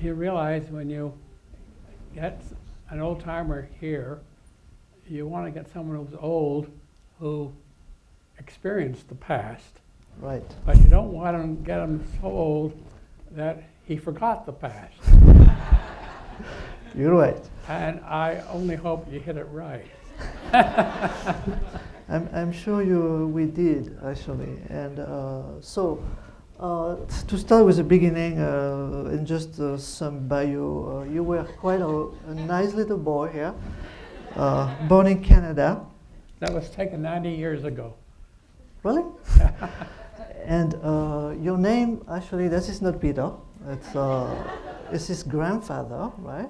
you realize when you get an old timer here, you want to get someone who's old, who experienced the past, Right. but you don't want to get him so old that he forgot the past. You're right. And I only hope you hit it right. I'm sure we did, actually. And to start with the beginning, and just some bio, you were quite a nice little boy here, born in Canada. That was taken 90 years ago. Really? And your name, actually, this is not Peter. It's his grandfather, right?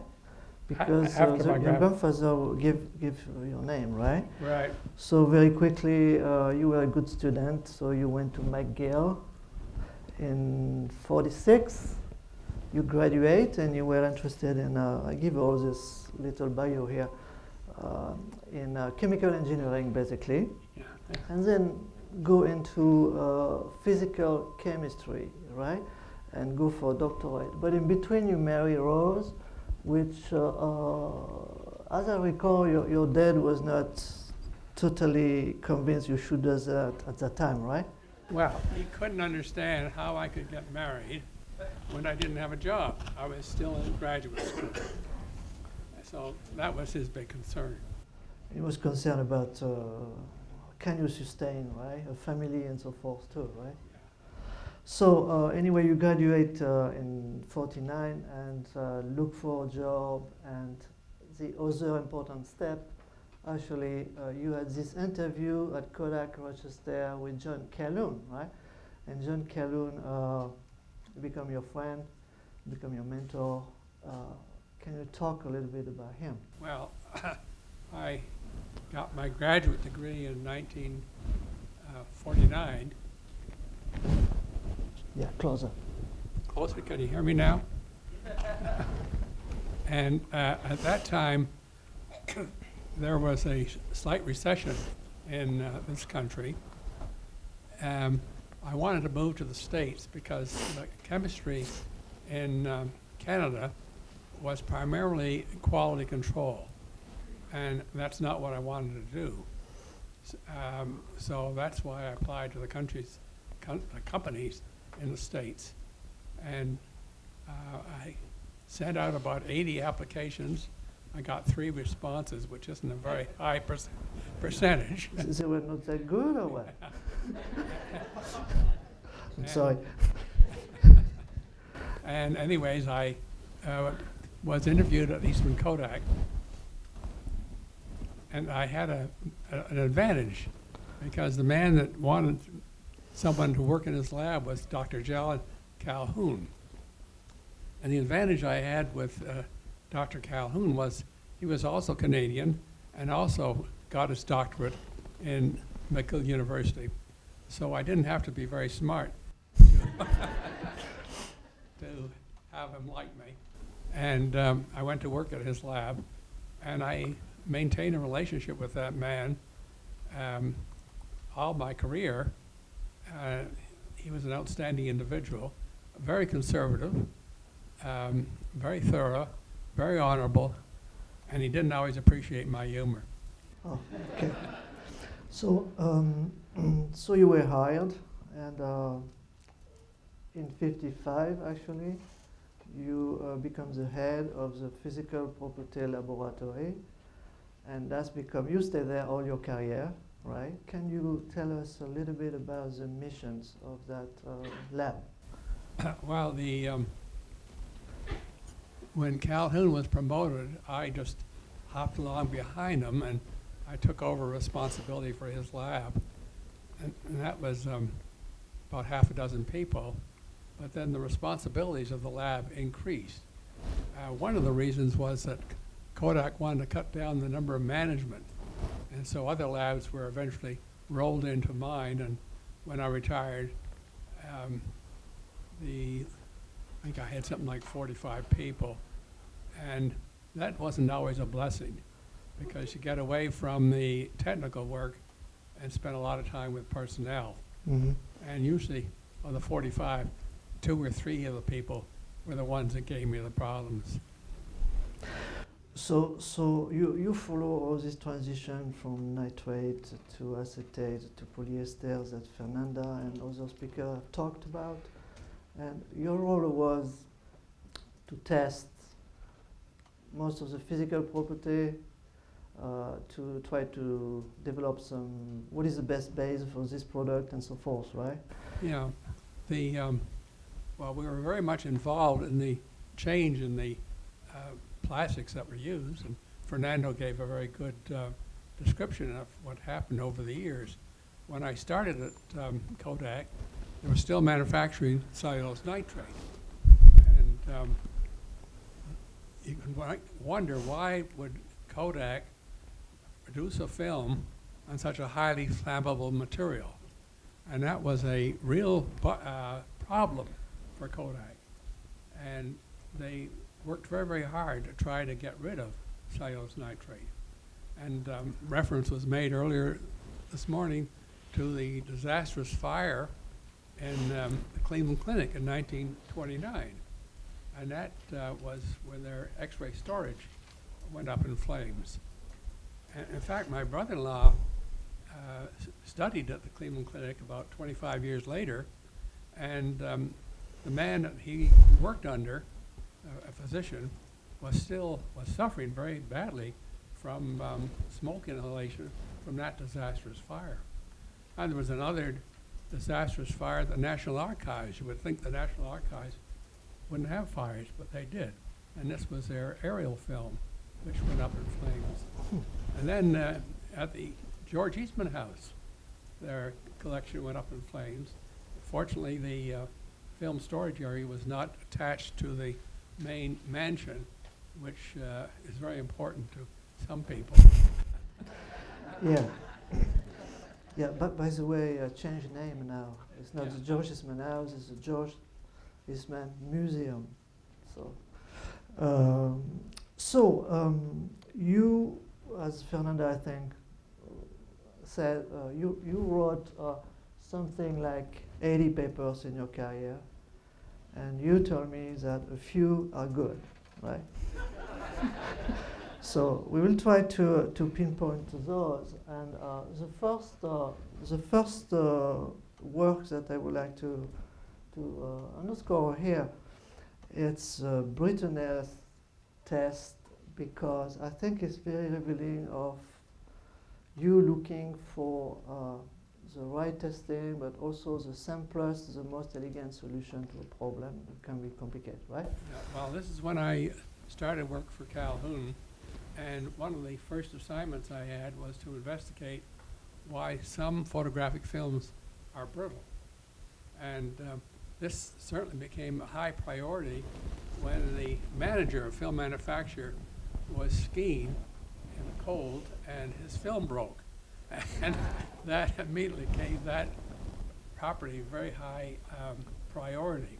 Because your grandfather gave your name, right? Right. So very quickly, you were a good student, so you went to McGill. In '46, you graduate, and you were interested in, I give all this little bio here, in chemical engineering, basically. Yeah. And then go into physical chemistry, right? And go for a doctorate. But in between, you marry Rose, which, as I recall, your dad was not totally convinced you should do that at that time, right? Well, he couldn't understand how I could get married when I didn't have a job. I was still in graduate school. So that was his big concern. He was concerned about can you sustain, right, a family and so forth too, right? Yeah. So anyway, you graduate in '49 and look for a job, and the other important step, actually, you had this interview at Kodak Rochester with John Calhoun, right? And John Calhoun become your friend, become your mentor. Can you talk a little bit about him? Well, I got my graduate degree in 1949. Yeah, closer. Closer, can you hear me now? And at that time, there was a slight recession in this country. I wanted to move to the States because the chemistry in Canada was primarily quality control, and that's not what I wanted to do. So that's why I applied to the companies in the States, and I sent out about 80 applications. I got 3 responses, which isn't a very high percentage. They were not that good, or what? I'm sorry. And anyways, I was interviewed at Eastman Kodak, and I had an advantage because the man that wanted someone to work in his lab was Dr. John Calhoun. And the advantage I had with Dr. Calhoun was he was also Canadian and also got his doctorate in McGill University. So I didn't have to be very smart to have him like me. And I went to work at his lab, and I maintained a relationship with that man all my career. He was an outstanding individual, very conservative, very thorough, very honorable, and he didn't always appreciate my humor. Oh, okay. So, so you were hired, and in '55, actually, you become the head of the physical property laboratory, and that's become, you stay there all your career, right? Can you tell us a little bit about the missions of that lab? Well, when Calhoun was promoted, I just hopped along behind him, and I took over responsibility for his lab. And that was about half a dozen people. But then the responsibilities of the lab increased. One of the reasons was that Kodak wanted to cut down the number of management. And so other labs were eventually rolled into mine. And when I retired, I think I had something like 45 people. And that wasn't always a blessing, because you get away from the technical work and spend a lot of time with personnel. Mm-hmm. And usually, of the 45, 2 or 3 of the people were the ones that gave me the problems. So you follow all this transition from nitrate to acetate to polyesters that Fernanda and other speakers have talked about, and your role was to test most of the physical property, to try to develop what is the best base for this product and so forth, right? Yeah, well, we were very much involved in the change in the plastics that were used, and Fernando gave a very good description of what happened over the years. When I started at Kodak, they were still manufacturing cellulose nitrate, and you can wonder why would Kodak produce a film on such a highly flammable material, and that was a real problem for Kodak, and they worked very, very hard to try to get rid of cellulose nitrate. And reference was made earlier this morning to the disastrous fire in the Cleveland Clinic in 1929. And that was when their X-ray storage went up in flames. And in fact, my brother-in-law studied at the Cleveland Clinic about 25 years later, and the man that he worked under, a physician, was suffering very badly from smoke inhalation from that disastrous fire. And there was another disastrous fire at the National Archives. You would think the National Archives wouldn't have fires, but they did. And this was their aerial film, which went up in flames. And then at the George Eastman House, their collection went up in flames. Fortunately, the film storage area was not attached to the main mansion, which is very important to some people. Yeah. Yeah, but by the way, changed name now. It's not the George Eastman House, it's the George Eastman Museum. So, you, as Fernanda, I think, said, you wrote something like 80 papers in your career, and you told me that a few are good, right? So we will try to pinpoint those. And the first work that I would like to underscore here, it's Brittonell's test, because I think it's very revealing of you looking for the right testing, but also the simplest, the most elegant solution to a problem that can be complicated, right? Yeah, well, this is when I started work for Calhoun, and one of the first assignments I had was to investigate why some photographic films are brittle. And this certainly became a high priority when the manager of film manufacturer was skiing in the cold and his film broke. And that immediately gave that property very high priority.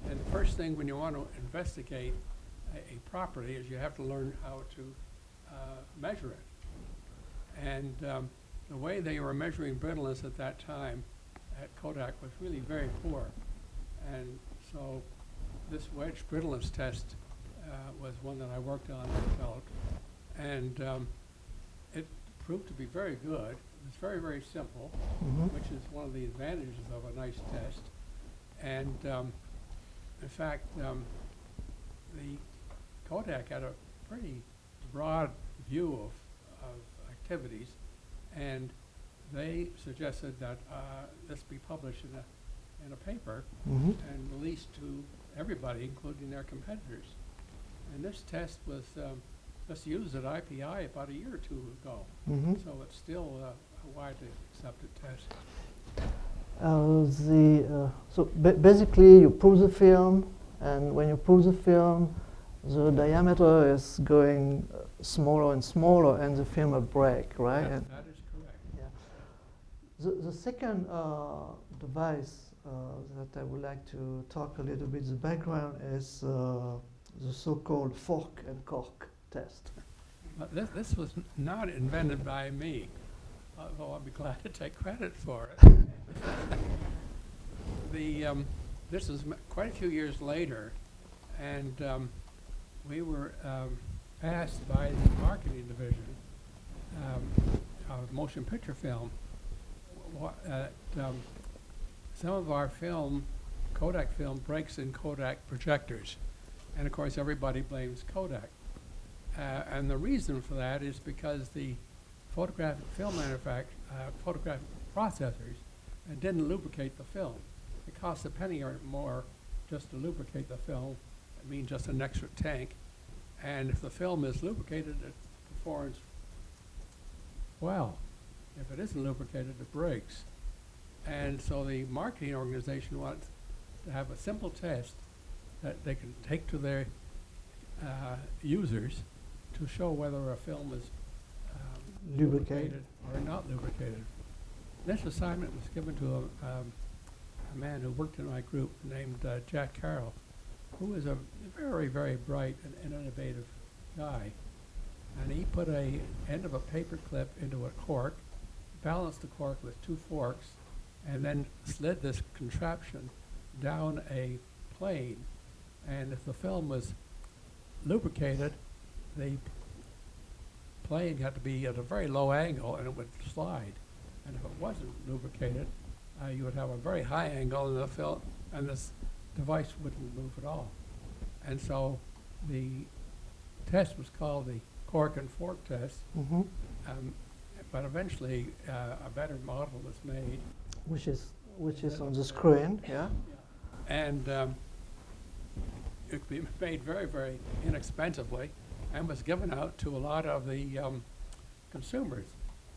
And the first thing when you want to investigate a property is you have to learn how to measure it. And the way they were measuring brittleness at that time at Kodak was really very poor. And so this wedge brittleness test was one that I worked on and developed. And it proved to be very good. It's very, very simple, which is one of the advantages of a nice test. And in fact, the Kodak had a pretty broad view of activities, and they suggested that this be published in a paper and released to everybody, including their competitors. And this test was just used at IPI about a year or two ago, so it's still a widely accepted test. So basically, you pull the film, and when you pull the film, the diameter is going smaller and smaller, and the film will break, right? That is correct. Yeah. The second device that I would like to talk a little bit, the background is the so-called fork and cork test. This was not invented by me, although I'll be glad to take credit for it. This was quite a few years later. And we were asked by the marketing division of motion picture film, some of our film, Kodak film, breaks in Kodak projectors. And of course, everybody blames Kodak. And the reason for that is because the photographic film photographic processors didn't lubricate the film. It costs a penny or more just to lubricate the film. I mean, just an extra tank. And if the film is lubricated, it performs well. If it isn't lubricated, it breaks. And so the marketing organization wants to have a simple test that they can take to their users to show whether a film is lubricated or not lubricated. This assignment was given to a man who worked in my group named Jack Carroll, who is a very, very bright and innovative guy. And he put a end of a paper clip into a cork, balanced the cork with 2 forks, and then slid this contraption down a plane. And if the film was lubricated, the plane had to be at a very low angle and it would slide. And if it wasn't lubricated, you would have a very high angle in the film, and this device wouldn't move at all. And so the test was called the cork and fork test. Mm-hmm. But eventually a better model was made. Which is on the screen, yeah? And it could be made very, very inexpensively and was given out to a lot of the consumers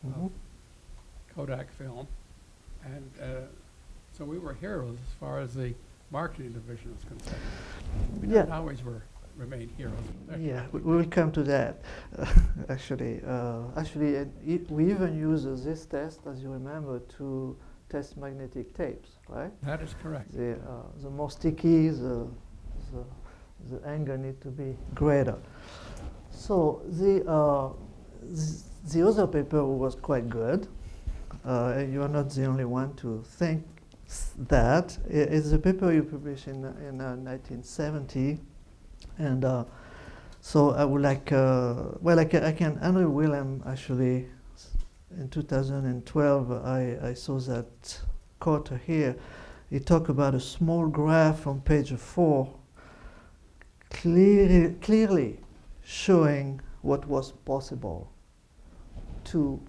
Mm-hmm. of Kodak film. And so we were heroes as far as the marketing division was concerned. We Yeah. didn't always remain heroes. Yeah, we will come to that. Actually, we even use this test, as you remember, to test magnetic tapes, right? That is correct. The more sticky, the angle need to be greater. So the other paper was quite good. You are not the only one to think that. It's a paper you published in 1970, and so I would like, Andrew Willem actually, in 2012, I saw that quote here. He talked about a small graph on page 4, clearly showing what was possible to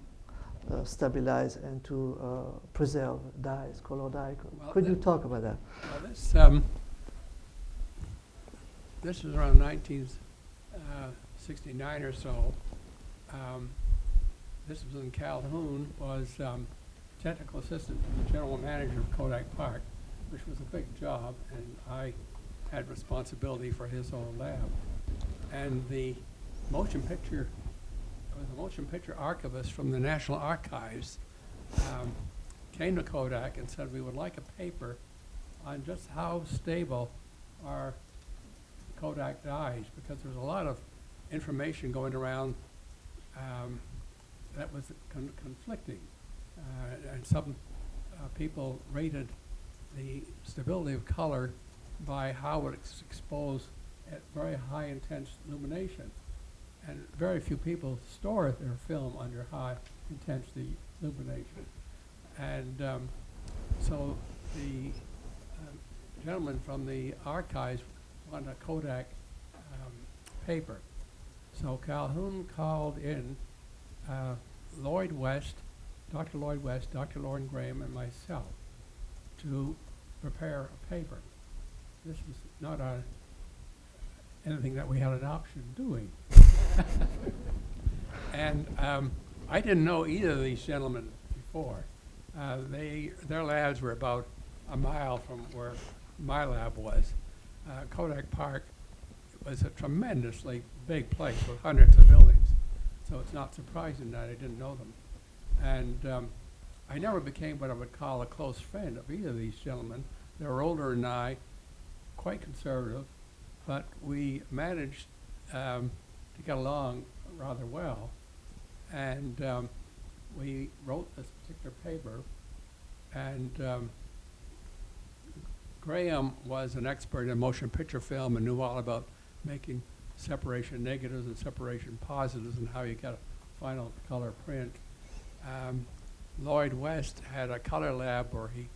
stabilize and to preserve dyes, color dye. Could you talk about that? Well, this was around 1969 or so. This was in Calhoun, was technical assistant to the general manager of Kodak Park, which was a big job, and I had responsibility for his whole lab. And the motion picture archivist from the National Archives came to Kodak and said we would like a paper on just how stable are Kodak dyes, because there's a lot of information going around that was conflicting. And some people rated the stability of color by how it's exposed at very high intense illumination. And very few people store their film under high intensity illumination. And so the gentleman from the archives wanted a Kodak paper. So Calhoun called in Lloyd West, Dr. Lloyd West, Dr. Lauren Graham, and myself to prepare a paper. This was not anything that we had an option of doing. And I didn't know either of these gentlemen before. Their labs were about a mile from where my lab was. Kodak Park was a tremendously big place with hundreds of buildings, so it's not surprising that I didn't know them. And I never became what I would call a close friend of either of these gentlemen. They were older than I, quite conservative, but we managed to get along rather well. And we wrote this particular paper, and Graham was an expert in motion picture film and knew all about making separation negatives and separation positives and how you get a final color print. Lloyd West had a color lab where he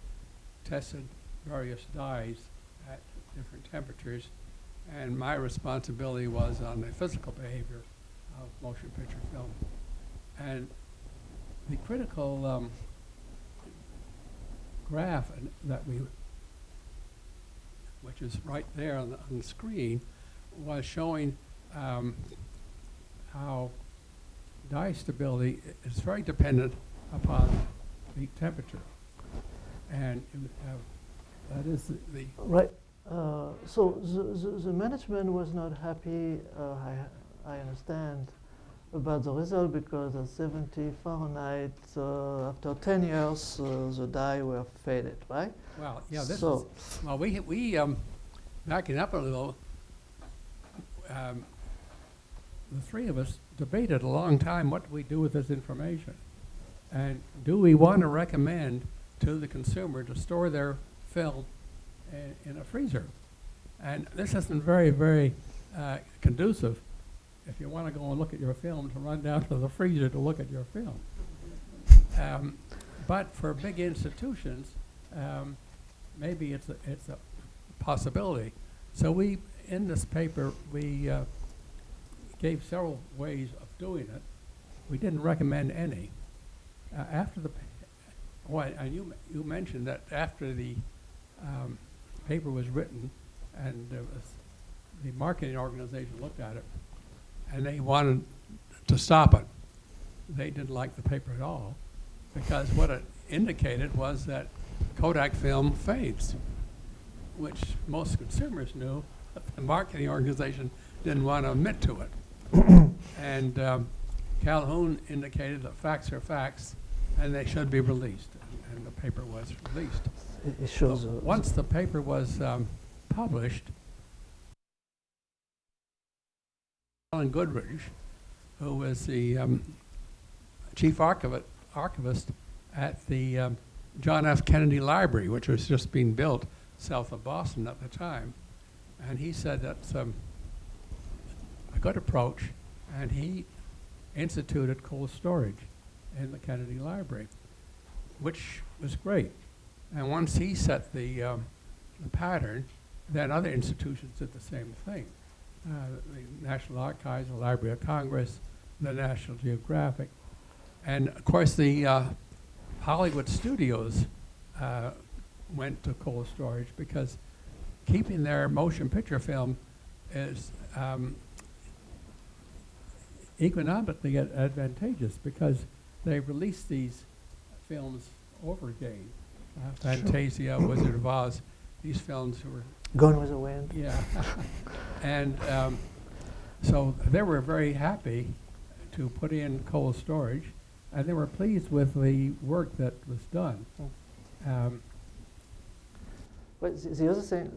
tested various dyes at different temperatures, and my responsibility was on the physical behavior of motion picture film. And the critical graph that which is right there on the screen, was showing how dye stability is very dependent upon the temperature. And that is the Right. So the management was not happy, I understand, about the result because at 70 Fahrenheit, after 10 years, the dye were faded, right? well, yeah. This So- is well. We backing up a little. The three of us debated a long time what do we do with this information, and do we want to recommend to the consumer to store their film in a freezer? And this isn't very, very conducive if you want to go and look at your film to run down to the freezer to look at your film. But for big institutions, maybe it's a possibility. So we, in this paper, we gave several ways of doing it. We didn't recommend any. After the, and you mentioned that after the paper was written, and the marketing organization looked at it, and they wanted to stop it. They didn't like the paper at all, because what it indicated was that Kodak film fades, which most consumers knew, but the marketing organization didn't want to admit to it. And Calhoun indicated that facts are facts, and they should be released, and the paper was released. It shows. So once the paper was published, Alan Goodrich, who was the chief archivist at the John F. Kennedy Library, which was just being built south of Boston at the time, and he said that's a good approach, and he instituted cold storage in the Kennedy Library, which was great. And once he set the pattern, then other institutions did the same thing. The National Archives, the Library of Congress, the National Geographic, and of course the Hollywood studios went to cold storage because keeping their motion picture film is economically advantageous because they release these films over again. Fantasia, Wizard of Oz, these films were Gone with the Wind. yeah. And so they were very happy to put in cold storage, and they were pleased with the work that was done. But the other thing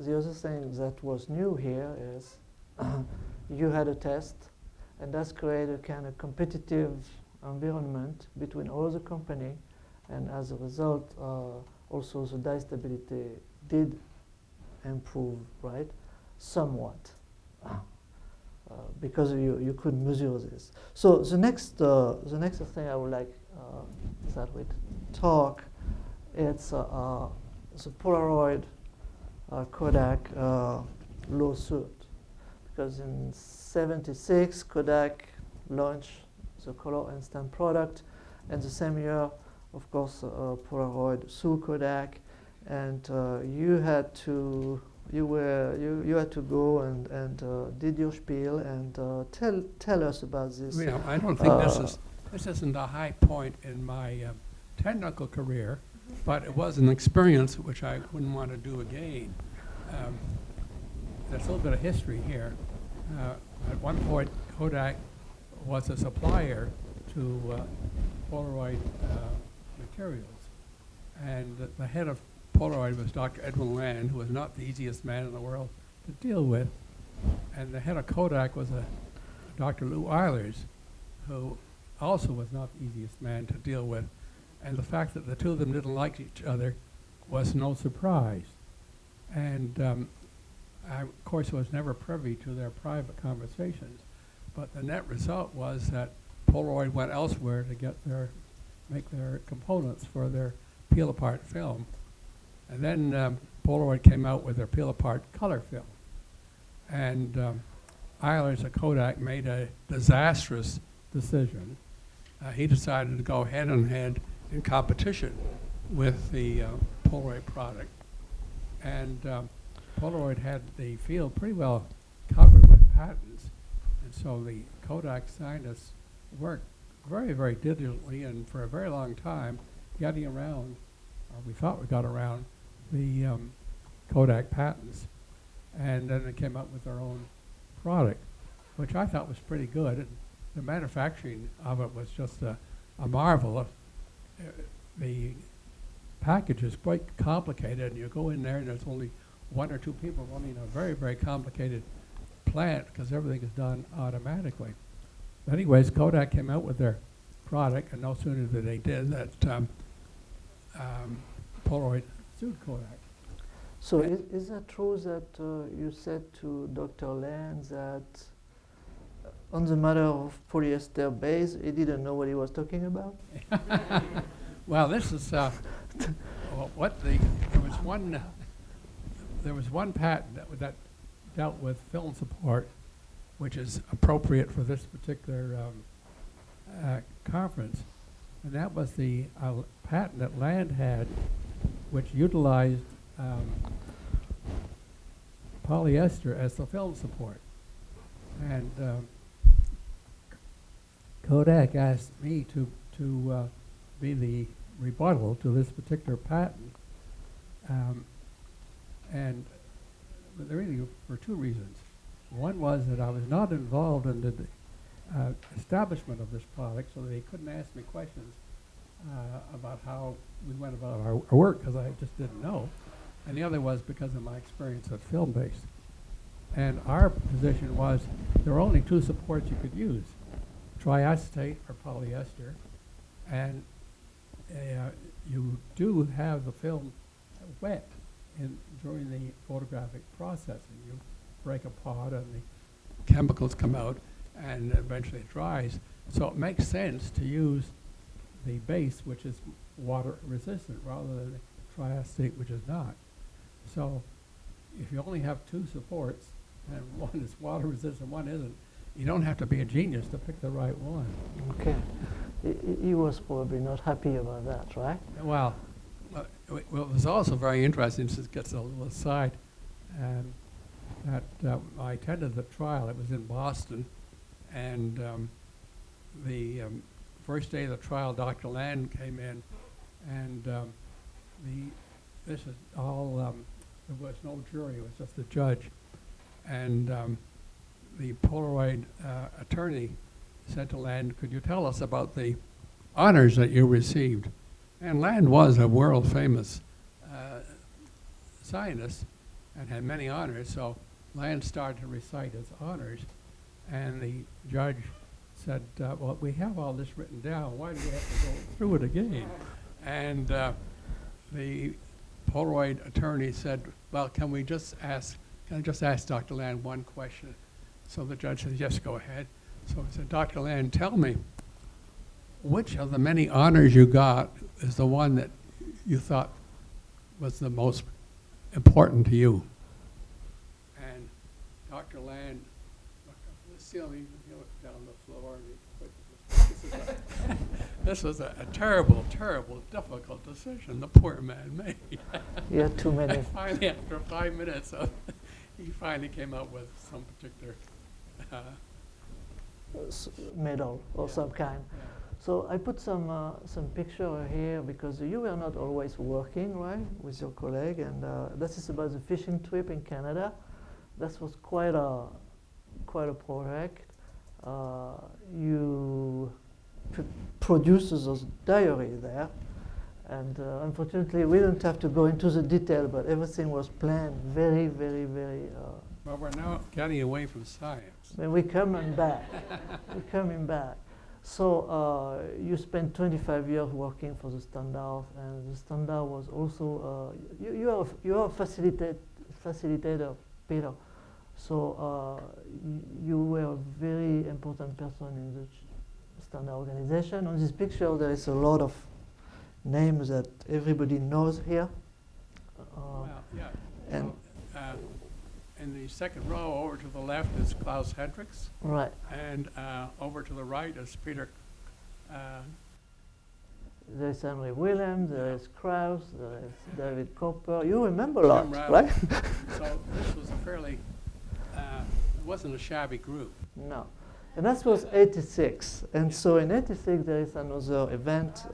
that was new here is you had a test, and that's created a kind of competitive environment between all the company, and as a result, also the dye stability did improve, right, somewhat, because you could measure this. So the next thing I would like that we talk, it's the Polaroid Kodak lawsuit, because in '76 Kodak launched the color instant product, and the same year, of course, Polaroid sued Kodak, and you had to go and did your spiel and tell us about this. You know, I don't think this isn't a high point in my technical career, but it was an experience which I wouldn't want to do again. There's a little bit of history here. At one point, Kodak was a supplier to Polaroid Materials, and the head of Polaroid was Dr. Edwin Land, who was not the easiest man in the world to deal with, and the head of Kodak was Dr. Lou Eilers, who also was not the easiest man to deal with, and the fact that the two of them didn't like each other was no surprise. And I, of course, was never privy to their private conversations, but the net result was that Polaroid went elsewhere to make their components for their peel-apart film. And then Polaroid came out with their peel-apart color film. And Eilers at Kodak made a disastrous decision. He decided to go head-on-head in competition with the Polaroid product. And Polaroid had the field pretty well covered with patents. And so the Kodak scientists worked very, very diligently and for a very long time getting around, or we thought we got around, the Kodak patents. And then they came up with their own product, which I thought was pretty good. And the manufacturing of it was just a marvel. The package is quite complicated, and you go in there and there's only one or two people running a very, very complicated plant because everything is done automatically. But anyways, Kodak came out with their product, and no sooner did they did that Polaroid sued Kodak. So is that true that you said to Dr. Land that on the matter of polyester base, he didn't know what he was talking about? Well, this is there was one patent that dealt with film support, which is appropriate for this particular conference, and that was the patent that Land had, which utilized polyester as the film support. And Kodak asked me to be the rebuttal to this particular patent, and there really were two reasons. One was that I was not involved in the establishment of this product, so they couldn't ask me questions about how we went about our work, because I just didn't know. And the other was because of my experience at film-based. And our position was there were only two supports you could use, triacetate or polyester, and you do have the film wet during the photographic processing. You break apart and the chemicals come out and eventually it dries. So it makes sense to use the base, which is water resistant, rather than the triacetate, which is not. So if you only have two supports, and one is water resistant, one isn't, you don't have to be a genius to pick the right one. Okay. He was probably not happy about that, right? Well, it was also very interesting, since it gets a little aside, that I attended the trial. It was in Boston, and the first day of the trial, Dr. Land came in, and this is all, there was no jury, it was just the judge. And the Polaroid attorney said to Land, "Could you tell us about the honors that you received?" And Land was a world-famous scientist and had many honors, so Land started to recite his honors, and the judge said, well, we have all this written down, why do we have to go through it again? And the Polaroid attorney said, well, can I just ask Dr. Land one question? So the judge said, yes, go ahead. So he said, Dr. Land, tell me, which of the many honors you got is the one that you thought was the most important to you? And Dr. Land looked up at the ceiling, he looked down the floor, and this was a terrible, terrible, difficult decision the poor man made. You had too many. And finally, after 5 minutes, he finally came up with some particular medal of some kind. Yeah. So I put some picture here because you were not always working, right, with your colleague, and this is about the fishing trip in Canada. That was quite a project. You produced those diary there, and unfortunately we don't have to go into the detail, but everything was planned very, very, very. Well, we're now getting away from science. Then we're coming back. We're coming back. So you spent 25 years working for the Standard, and the Standard was also you are a facilitator, Peter. So you were a very important person in the standard organization. On this picture, there is a lot of names that everybody knows here. Well, yeah. And In the second row, over to the left is Klaus Hendricks, right, and over to the right is Peter. there is Henry Williams, there is Krauss, there is David Cooper. You remember a lot, Jim right? So this was a fairly, it wasn't a shabby group. No. And that was 86. And so in 86, there is another event.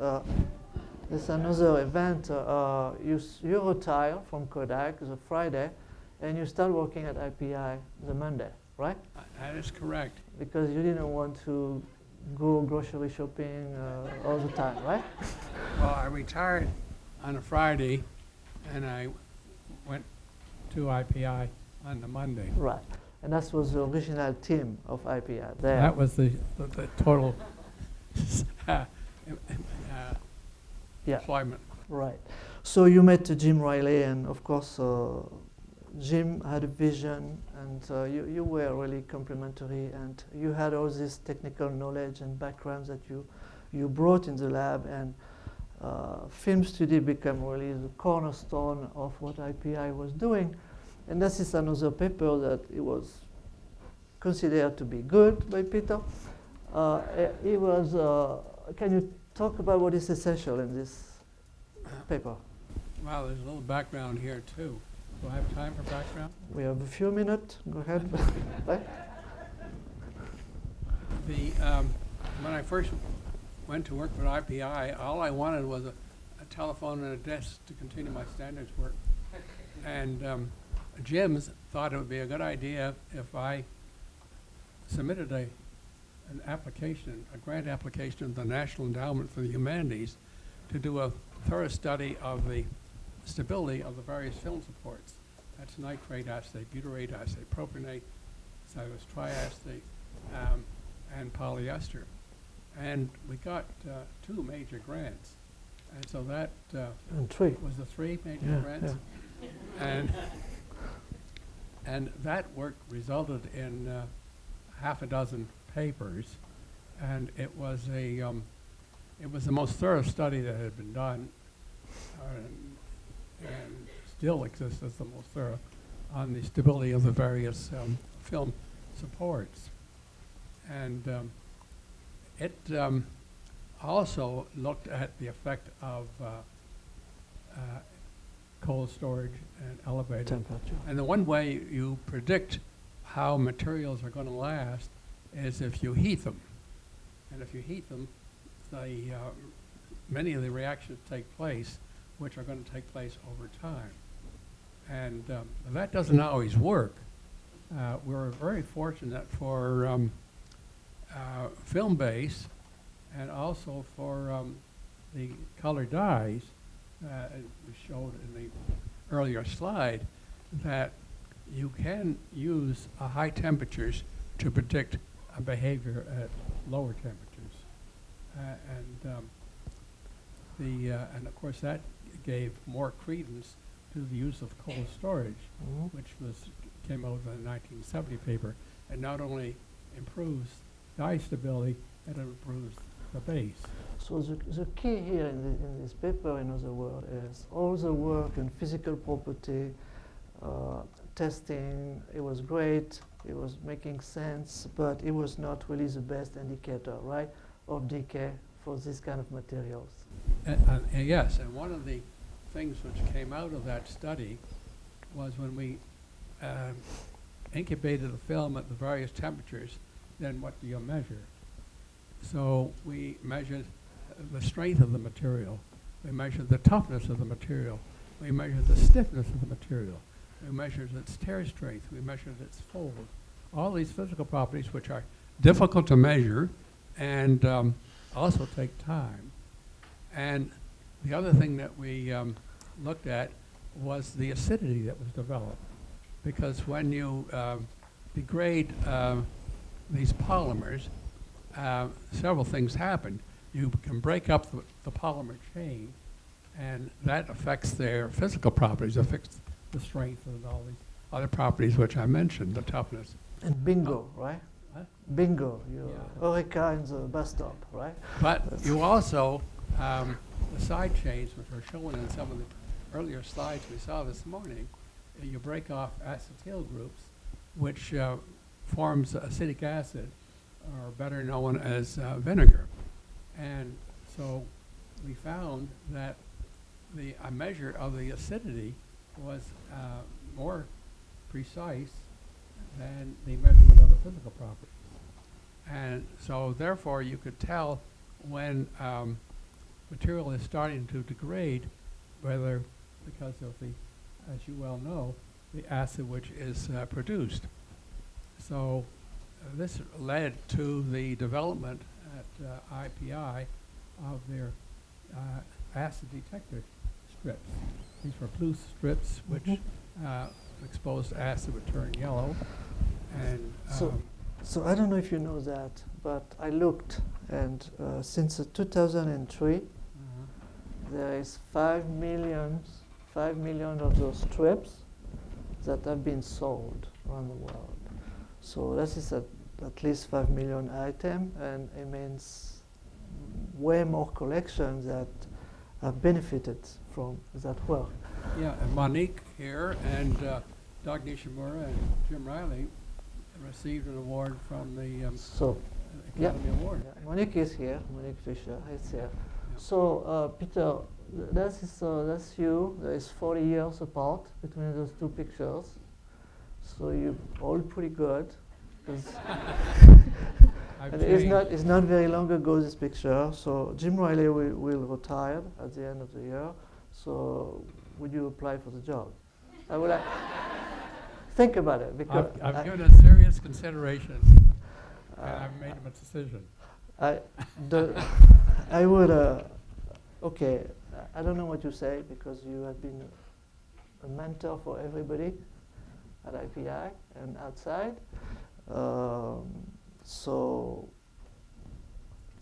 You retire from Kodak the Friday, and you start working at IPI the Monday, right? That is correct. Because you didn't want to go grocery shopping all the time, right? Well, I retired on a Friday, and I went to IPI on the Monday. Right. And that was the original team of IPI there. That was the total Yeah. employment. Right. So you met Jim Riley, and of course, Jim had a vision, and you were really complementary, and you had all this technical knowledge and backgrounds that you brought in the lab, and film study became really the cornerstone of what IPI was doing. And this is another paper that it was considered to be good by Peter. It was, can you talk about what is essential in this paper? Well, there's a little background here too. Do I have time for background? We have a few minutes. Go ahead. Right? When I first went to work for IPI, all I wanted was a telephone and a desk to continue my standards work. And Jim thought it would be a good idea if I submitted an application, a grant application to the National Endowment for the Humanities to do a thorough study of the stability of the various film supports. That's nitrate acetate, butyrate acetate, propionate, cellulose triacetate, and polyester. And we got 2 major grants. And so that And 3. was the 3 major grants. Yeah. And that work resulted in half a dozen papers, and it was the most thorough study that had been done, and still exists as the most thorough on the stability of the various film supports. And it also looked at the effect of cold storage and elevated Temperature. And the one way you predict how materials are going to last is if you heat them. And if you heat them, many of the reactions take place, which are going to take place over time. And that doesn't always work. We're very fortunate for film base and also for the color dyes, as we showed in the earlier slide, that you can use high temperatures to predict a behavior at lower temperatures. And of course that gave more credence to the use of cold storage, which came out of the 1970 paper, and not only improves dye stability, it improves the base. So the key here in this paper, in other words, is all the work in physical property, testing. It was great, it was making sense, but it was not really the best indicator, right, of decay for this kind of materials. Yes, and one of the things which came out of that study was when we incubated the film at the various temperatures, then what do you measure? So we measured the strength of the material, we measured the toughness of the material, we measured the stiffness of the material, we measured its tear strength, we measured its fold. All these physical properties which are difficult to measure and also take time. And the other thing that we looked at was the acidity that was developed. Because when you degrade these polymers, several things happen. You can break up the polymer chain, and that affects their physical properties, affects the strength and all these other properties which I mentioned, the toughness. And bingo, right? Huh? Bingo, you Yeah. Eureka in the bus stop, right? But you also, the side chains, which are shown in some of the earlier slides we saw this morning, you break off acetyl groups, which forms acetic acid, or better known as vinegar. And so we found that a measure of the acidity was more precise than the measurement of the physical properties. And so therefore you could tell when material is starting to degrade, whether because of the, as you well know, the acid which is produced. So this led to the development at IPI of their acid detector strips. These were blue strips which exposed acid would turn yellow. And So I don't know if you know that, but I looked, and since 2003, there is 5 million of those strips that have been sold around the world. So this is at least 5 million items, and it means way more collections that have benefited from that work. yeah, and Monique here and Doug Nishimura and Jim Riley received an award from the Academy Award. Yeah, Monique is here. Monique Fisher is here. So Peter, that's you. There is 40 years apart between those two pictures. So you're all pretty good. And it's not very long ago, this picture. So Jim Riley will retire at the end of the year. So would you apply for the job? I would like think about it, because I've given it serious consideration, and I've made a decision. I would, okay, I don't know what you say, because you have been a mentor for everybody at IPI and outside. So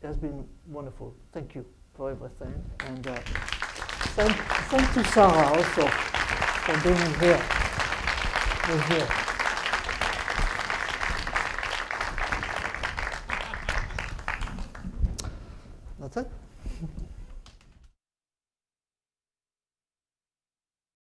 it has been wonderful. Thank you for everything. And thanks to Sarah also for being here. Here. That's it.